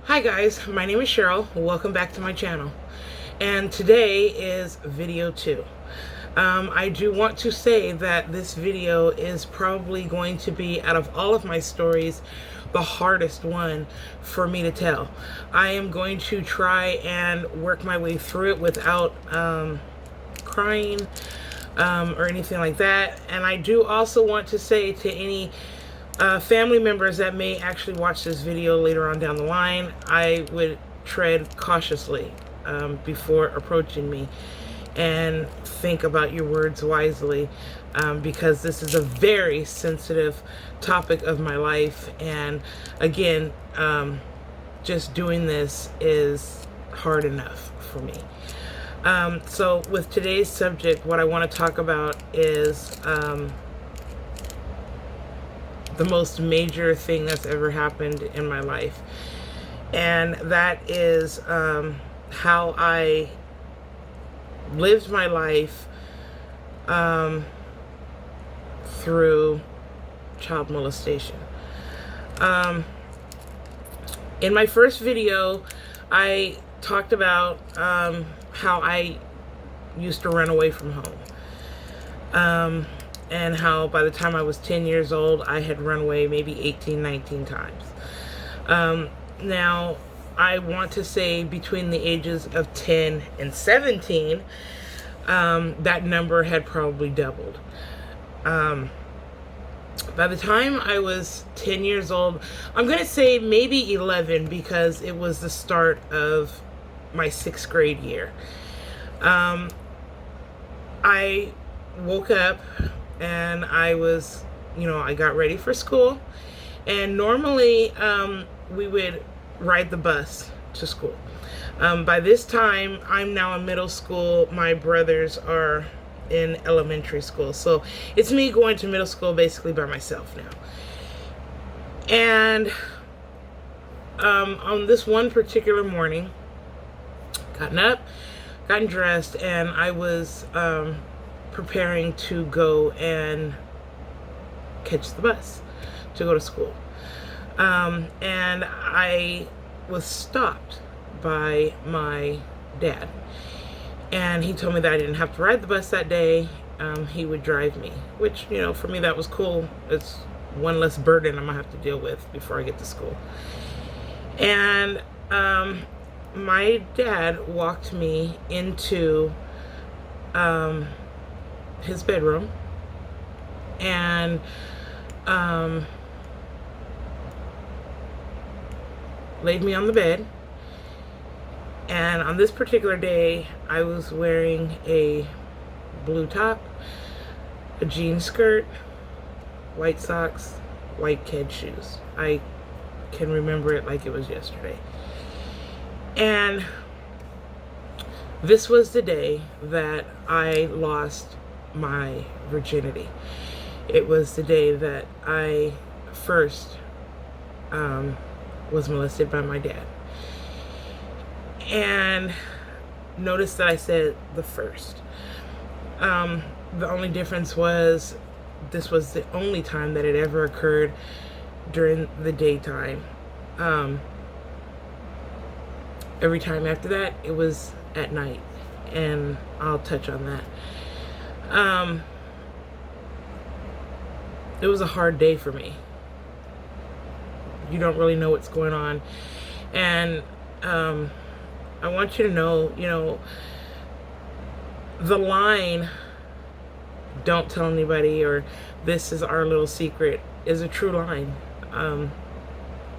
Hi guys, my name is Cheryl. Welcome back to my channel. And today is video 2. I do want to say that this video is probably going to be, out of all of my stories, the hardest one for me to tell. I am going to try and work my way through it without crying or anything like that. And I do also want to say to any family members that may actually watch this video later on down the line, I would tread cautiously before approaching me, and think about your words wisely, because this is a very sensitive topic of my life. And again, just doing this is hard enough for me. So with today's subject, what I want to talk about is the most major thing that's ever happened in my life. And that is how I lived my life through child molestation. In my first video, I talked about how I used to run away from home. And how by the time I was 10 years old, I had run away maybe 18, 19 times. Now, I want to say between the ages of 10 and 17, that number had probably doubled. By the time I was 10 years old, I'm going to say maybe 11, because it was the start of my 6th grade year. I woke up and I was, I got ready for school, and normally we would ride the bus to school. By this time, I'm now in middle school. My brothers are in elementary school, so it's me going to middle school basically by myself now. And on this one particular morning, gotten dressed, and I was preparing to go and catch the bus to go to school. And I was stopped by my dad. And he told me that I didn't have to ride the bus that day. He would drive me, which, for me that was cool. It's one less burden I'm gonna have to deal with before I get to school. And my dad walked me into his bedroom and laid me on the bed. And on this particular day, I was wearing a blue top, a jean skirt, white socks, white kid shoes. I can remember it like it was yesterday. And this was the day that I lost my virginity. It was the day that I first was molested by my dad. And notice that I said the first. The only difference was this was the only time that it ever occurred during the daytime. Every time after that, it was at night, and I'll touch on that. It was a hard day for me. You don't really know what's going on, and I want you to know, the line, "Don't tell anybody," or "This is our little secret," is a true line.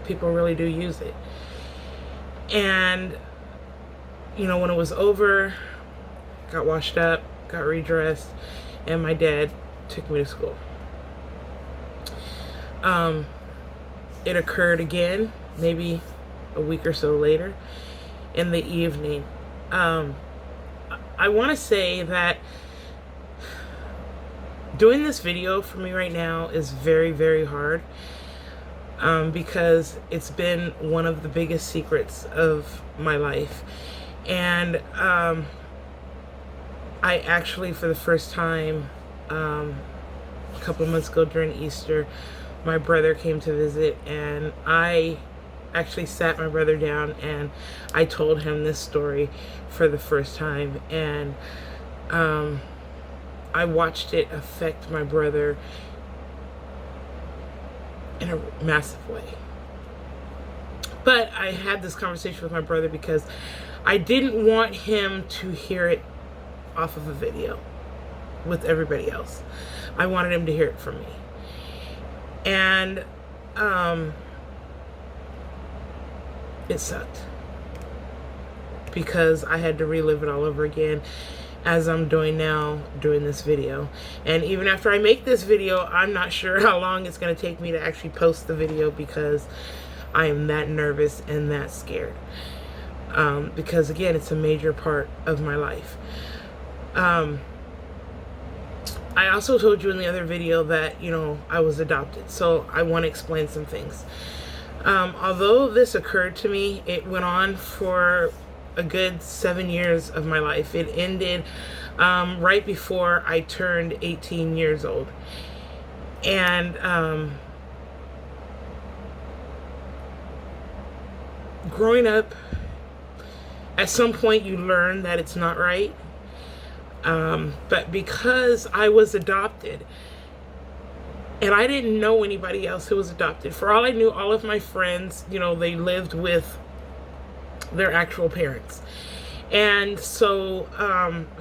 People really do use it. And when it was over, got washed up, got redressed, and my dad took me to school. It occurred again, maybe a week or so later, in the evening. I want to say that doing this video for me right now is very, very hard, because it's been one of the biggest secrets of my life. And I actually, for the first time, a couple of months ago during Easter, my brother came to visit, and I actually sat my brother down and I told him this story for the first time, and I watched it affect my brother in a massive way. But I had this conversation with my brother because I didn't want him to hear it off of a video with everybody else. I wanted him to hear it from me. And it sucked because I had to relive it all over again, as I'm doing now, doing this video. And even after I make this video, I'm not sure how long it's going to take me to actually post the video, because I am that nervous and that scared. Because again, it's a major part of my life. I also told you in the other video that, you know, I was adopted. So I want to explain some things. Although this occurred to me, it went on for a good 7 years of my life. It ended right before I turned 18 years old. And growing up, at some point you learn that it's not right. But because I was adopted, and I didn't know anybody else who was adopted. For all I knew, all of my friends, you know, they lived with their actual parents. And so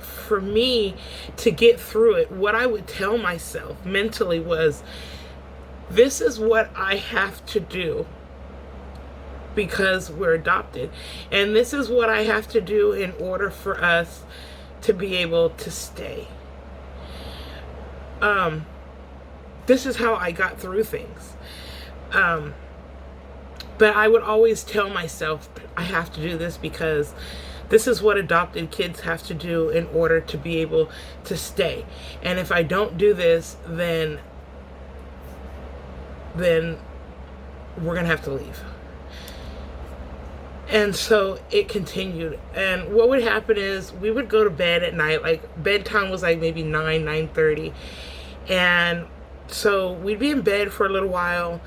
for me to get through it, what I would tell myself mentally was, this is what I have to do because we're adopted. And this is what I have to do in order for us to be able to stay. This is how I got through things. But I would always tell myself, I have to do this because this is what adopted kids have to do in order to be able to stay. And if I don't do this, then we're going to have to leave. And so it continued. And what would happen is we would go to bed at night. Like, bedtime was like maybe 9:30. And so we'd be in bed for a little while.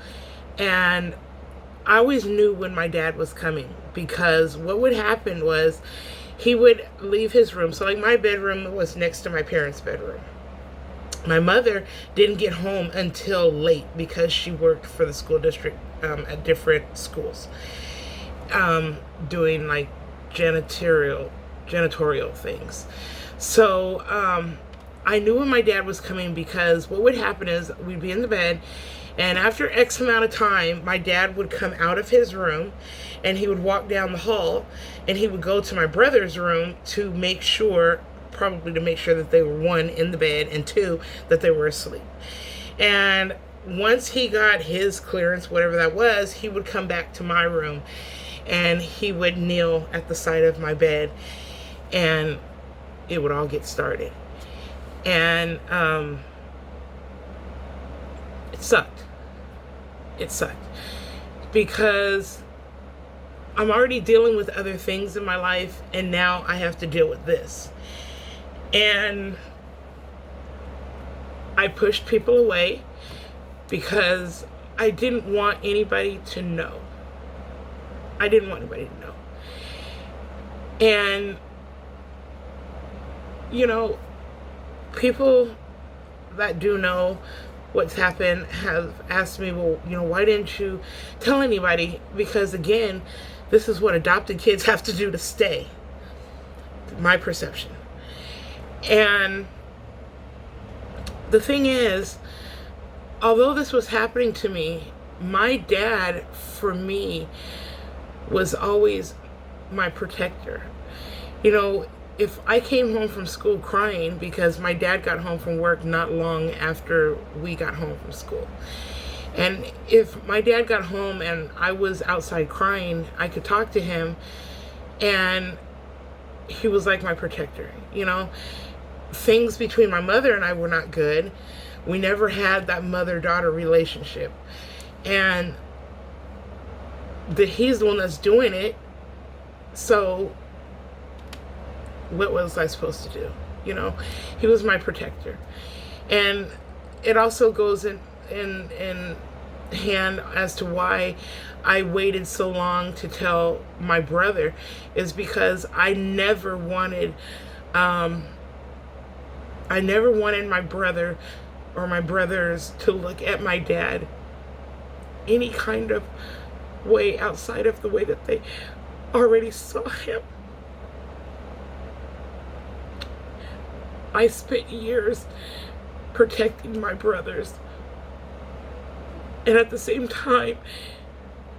And I always knew when my dad was coming, because what would happen was he would leave his room. So like, my bedroom was next to my parents' bedroom. My mother didn't get home until late because she worked for the school district at different schools. Doing like janitorial things. So I knew when my dad was coming, because what would happen is we'd be in the bed, and after X amount of time, my dad would come out of his room and he would walk down the hall and he would go to my brother's room to make sure, probably to make sure that they were, one, in the bed, and two, that they were asleep. And once he got his clearance, whatever that was, he would come back to my room and he would kneel at the side of my bed and it would all get started. And it sucked. It sucked because I'm already dealing with other things in my life, and now I have to deal with this. And I pushed people away because I didn't want anybody to know. I didn't want anybody to know. And, you know, people that do know what's happened have asked me, well, you know, why didn't you tell anybody? Because again, this is what adopted kids have to do to stay. My perception. And the thing is, although this was happening to me, my dad, for me, was always my protector. You know, if I came home from school crying, because my dad got home from work not long after we got home from school. And if my dad got home and I was outside crying, I could talk to him, and he was like my protector. You know, things between my mother and I were not good. We never had that mother-daughter relationship. And he's the one that's doing it. So what was I supposed to do? You know, he was my protector. And it also goes in hand as to why I waited so long to tell my brother is because I never wanted my brother or my brothers to look at my dad any kind of way outside of the way that they already saw him. I spent years protecting my brothers, and at the same time,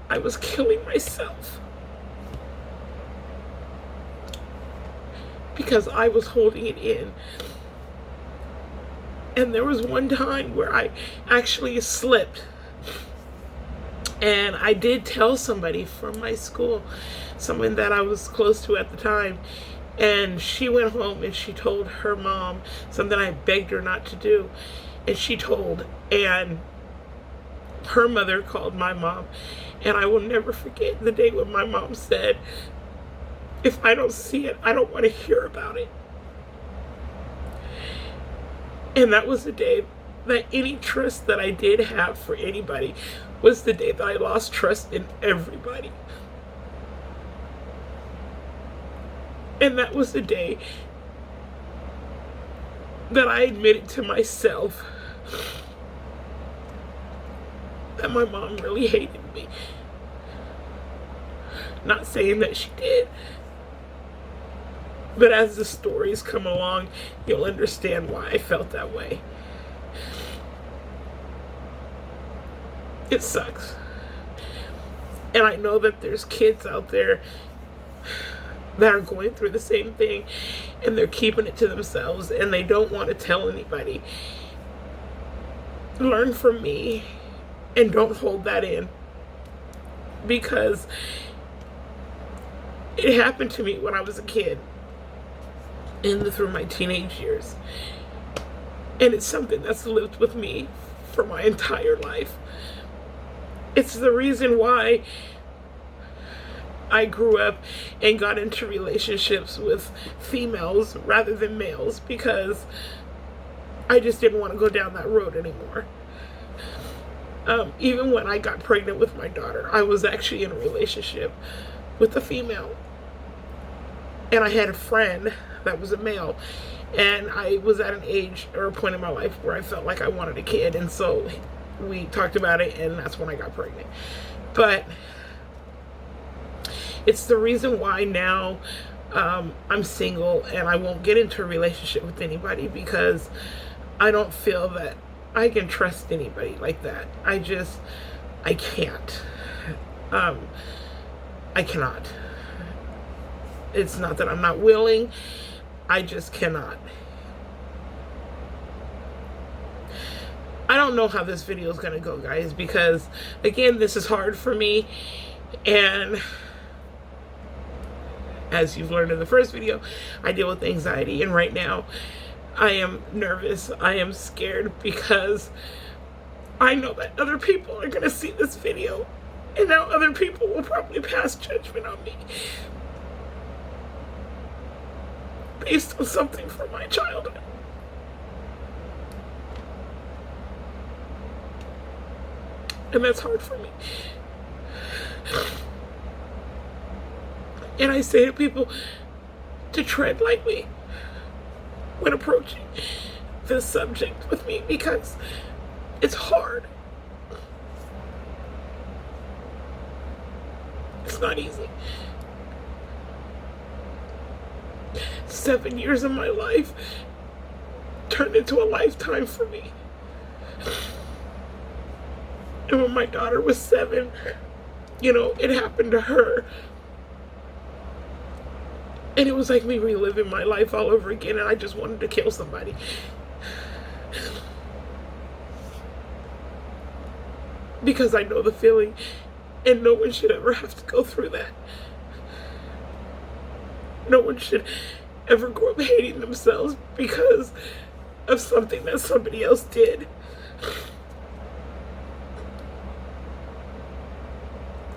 I was killing myself because I was holding it in. And there was one time where I actually slipped, and I did tell somebody from my school, someone that I was close to at the time, and she went home and she told her mom something I begged her not to do, and she told, and her mother called my mom, and I will never forget the day when my mom said, if I don't see it, I don't want to hear about it. And that was the day that any trust that I did have for anybody was the day that I lost trust in everybody. And that was the day that I admitted to myself that my mom really hated me. Not saying that she did, but as the stories come along, you'll understand why I felt that way. It sucks. And I know that there's kids out there that are going through the same thing, and they're keeping it to themselves, and they don't want to tell anybody. Learn from me, and don't hold that in, because it happened to me when I was a kid and through my teenage years, and it's something that's lived with me for my entire life. It's the reason why I grew up and got into relationships with females rather than males, because I just didn't want to go down that road anymore. Even when I got pregnant with my daughter, I was actually in a relationship with a female, and I had a friend that was a male, and I was at an age or a point in my life where I felt like I wanted a kid, and so we talked about it, and that's when I got pregnant. But it's the reason why now I'm single and I won't get into a relationship with anybody, because I don't feel that I can trust anybody like that. I can't. I cannot. It's not that I'm not willing, I just cannot. I don't know how this video is going to go, guys, because again, this is hard for me, and as you've learned in the first video, I deal with anxiety, and right now I am nervous. I am scared because I know that other people are going to see this video, and now other people will probably pass judgment on me based on something from my childhood. And that's hard for me. And I say to people to tread lightly when approaching this subject with me, because it's hard. It's not easy. 7 years of my life turned into a lifetime for me. And when my daughter was 7, it happened to her. And it was like me reliving my life all over again, and I just wanted to kill somebody. Because I know the feeling, and no one should ever have to go through that. No one should ever grow up hating themselves because of something that somebody else did.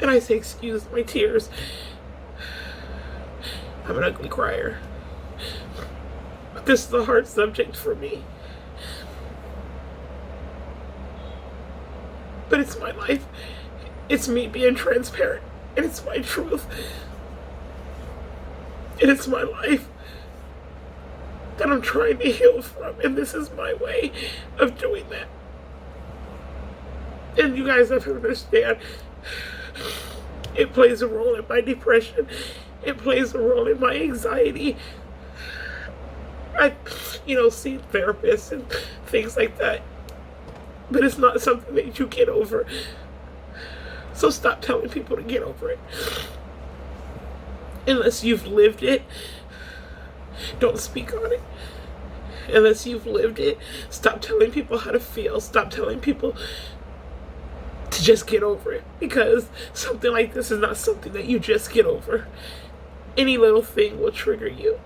And I say, excuse my tears. I'm an ugly crier. But this is a hard subject for me. but it's my life. It's me being transparent, and it's my truth, and it's my life that I'm trying to heal from, and this is my way of doing that. And you guys have to understand, it plays a role in my depression. It plays a role in my anxiety. I, see therapists and things like that, but it's not something that you get over. So stop telling people to get over it. Unless you've lived it, don't speak on it. Unless you've lived it, stop telling people how to feel. Stop telling people to just get over it, because something like this is not something that you just get over. Any little thing will trigger you.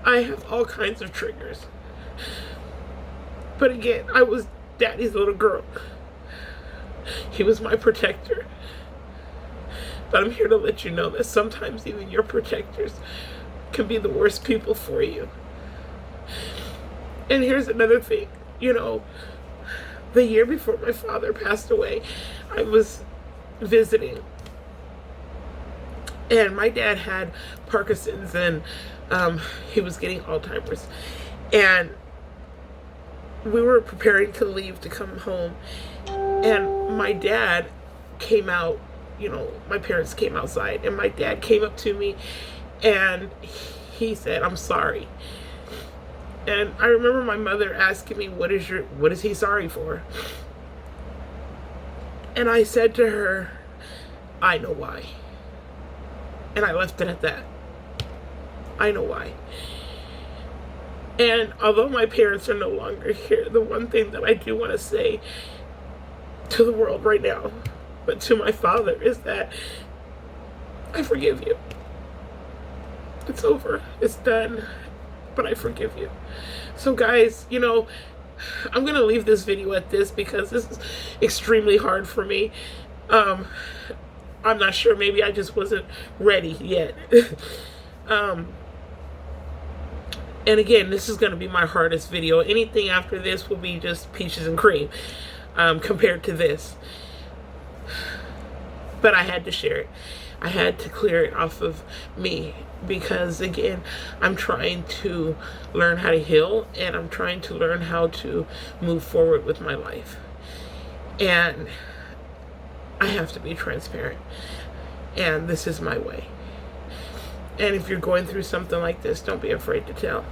I have all kinds of triggers. But again, I was Daddy's little girl. He was my protector. But I'm here to let you know that sometimes even your protectors can be the worst people for you. And here's another thing, the year before my father passed away, I was visiting, and my dad had Parkinson's, and he was getting Alzheimer's, and we were preparing to leave to come home, and my dad came out, my parents came outside, and my dad came up to me, and he said, "I'm sorry." And I remember my mother asking me, what is he sorry for? And I said to her, "I know why." And I left it at that. I know why. And although my parents are no longer here, the one thing that I do want to say to the world right now, but to my father, is that I forgive you. It's over. It's done. But I forgive you. So guys, I'm going to leave this video at this, because this is extremely hard for me. I'm not sure. Maybe I just wasn't ready yet. And again, this is going to be my hardest video. Anything after this will be just peaches and cream compared to this. But I had to share it. I had to clear it off of me, because again, I'm trying to learn how to heal, and I'm trying to learn how to move forward with my life. And I have to be transparent, and this is my way. And if you're going through something like this, don't be afraid to tell.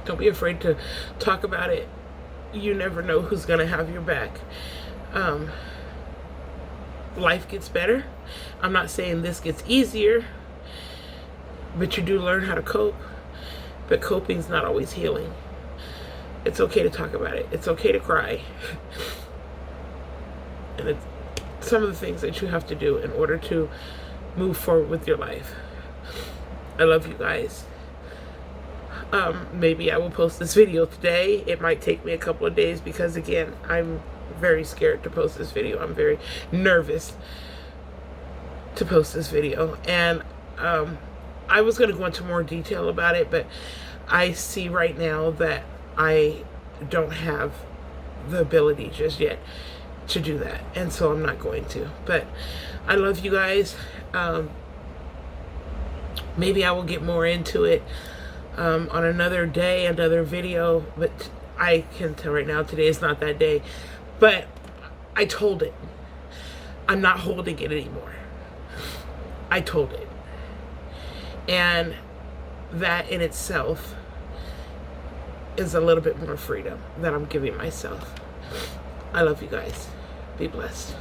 Don't be afraid to talk about it. You never know who's going to have your back. Life gets better. I'm not saying this gets easier, but you do learn how to cope. But coping's not always healing. It's okay to talk about it. It's okay to cry. And it's some of the things that you have to do in order to move forward with your life. I love you guys. Maybe I will post this video today. It might take me a couple of days, because again, I'm very scared to post this video. I'm very nervous to post this video, and I was going to go into more detail about it, but I see right now that I don't have the ability just yet to do that, and so I'm not going to. But I love you guys. Maybe I will get more into it on another day, another video, but I can tell right now today is not that day. But I told it. I'm not holding it anymore. I told it. And that in itself is a little bit more freedom that I'm giving myself. I love you guys. Be blessed.